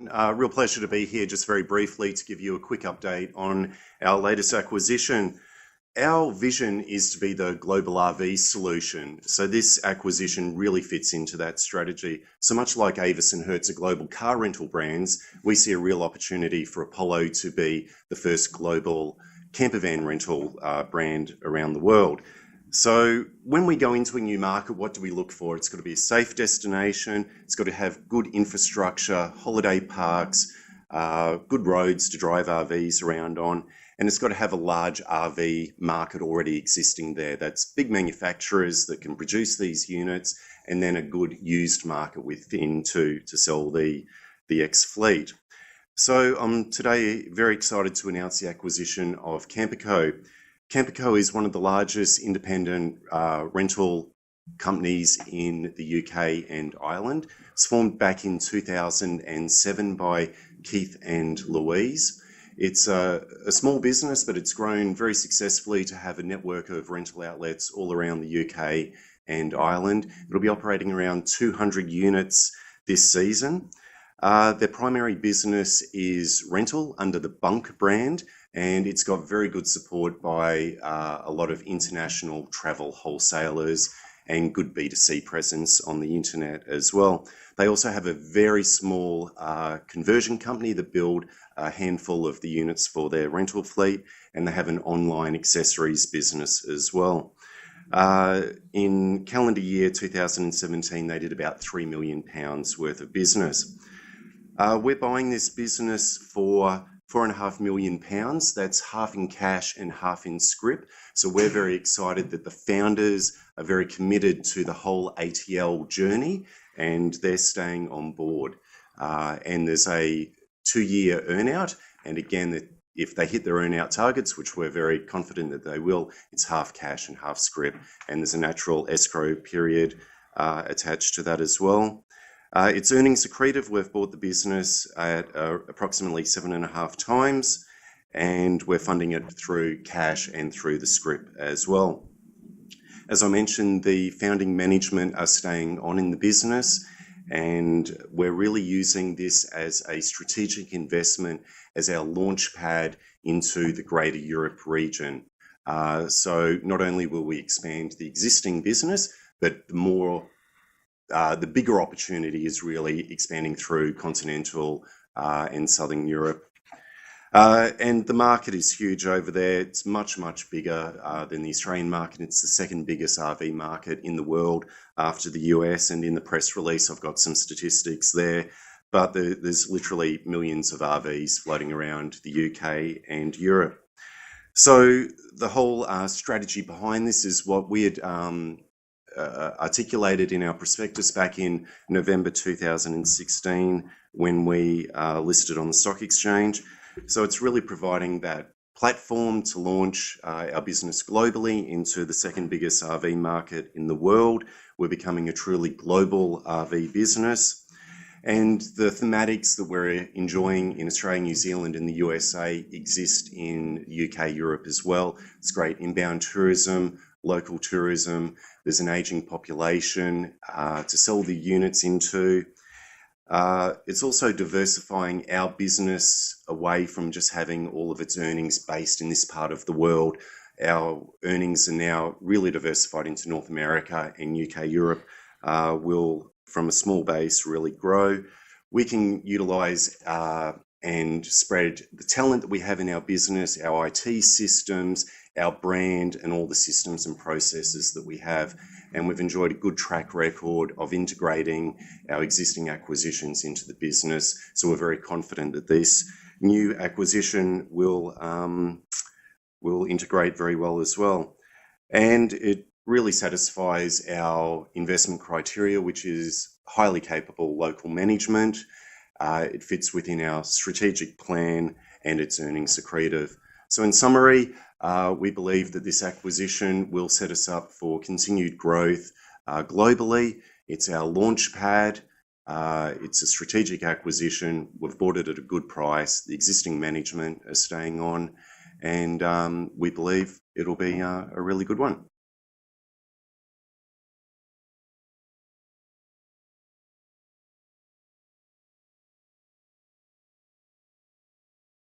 everyone. Real pleasure to be here just very briefly to give you a quick update on our latest acquisition. Our vision is to be the global RV solution. So this acquisition really fits into that strategy. So much like Avis and Hertz are global car rental brands, we see a real opportunity for Apollo to be the first global camper van rental brand around the world. So when we go into a new market, what do we look for? It's got to be a safe destination. It's got to have good infrastructure, holiday parks, good roads to drive RVs around on. And it's got to have a large RV market already existing there. That's big manufacturers that can produce these units, and then a good used market within to sell the X fleet. So I'm today very excited to announce the acquisition of Camperco. Camperco is one of the largest independent rental companies in the UK and Ireland. It's formed back in 2007 by Keith and Louise. It's a small business, but it's grown very successfully to have a network of rental outlets all around the UK and Ireland. It'll be operating around 200 units this season. Their primary business is rental under the Bunk brand, and it's got very good support by a lot of international travel wholesalers and good B2C presence on the internet as well. They also have a very small conversion company that build a handful of the units for their rental fleet, and they have an online accessories business as well. In calendar year 2017, they did about £3 million worth of business. We're buying this business for £4.5 million. That's half in cash and half in scrip. So we're very excited that the founders are very committed to the whole ATL journey, and they're staying on board. And there's a 2-year earnout. And again, if they hit their earnout targets, which we're very confident that they will, it's half cash and half scrip. And there's a natural escrow period attached to that as well. It's earnings accretive. We've bought the business at approximately 7.5 times, and we're funding it through cash and through the scrip as well. As I mentioned, the founding management are staying on in the business, and we're really using this as a strategic investment as our launch pad into the greater Europe region. So not only will we expand the existing business, but the bigger opportunity is really expanding through continental and southern Europe. And the market is huge over there. It's much, much bigger than the Australian market. It's the second biggest RV market in the world after the US. And in the press release, I've got some statistics there. But there's literally millions of RVs floating around the UK and Europe. So the whole strategy behind this is what we had articulated in our prospectus back in November 2016 when we listed on the stock exchange. So it's really providing that platform to launch our business globally into the second biggest RV market in the world. We're becoming a truly global RV business. And the thematics that we're enjoying in Australia, New Zealand and the USA exist in UK, Europe as well. It's great inbound tourism, local tourism. There's an aging population to sell the units into. It's also diversifying our business away from just having all of its earnings based in this part of the world. Our earnings are now really diversified into North America, and UK, Europe will, from a small base, really grow. We can utilize and spread the talent that we have in our business, our IT systems, our brand, and all the systems and processes that we have. And we've enjoyed a good track record of integrating our existing acquisitions into the business. So we're very confident that this new acquisition will integrate very well as well. And it really satisfies our investment criteria, which is highly capable local management. It fits within our strategic plan, and it's earnings accretive. So in summary, we believe that this acquisition will set us up for continued growth globally. It's our launch pad. It's a strategic acquisition. We've bought it at a good price. The existing management are staying on, and we believe it'll be a really good one.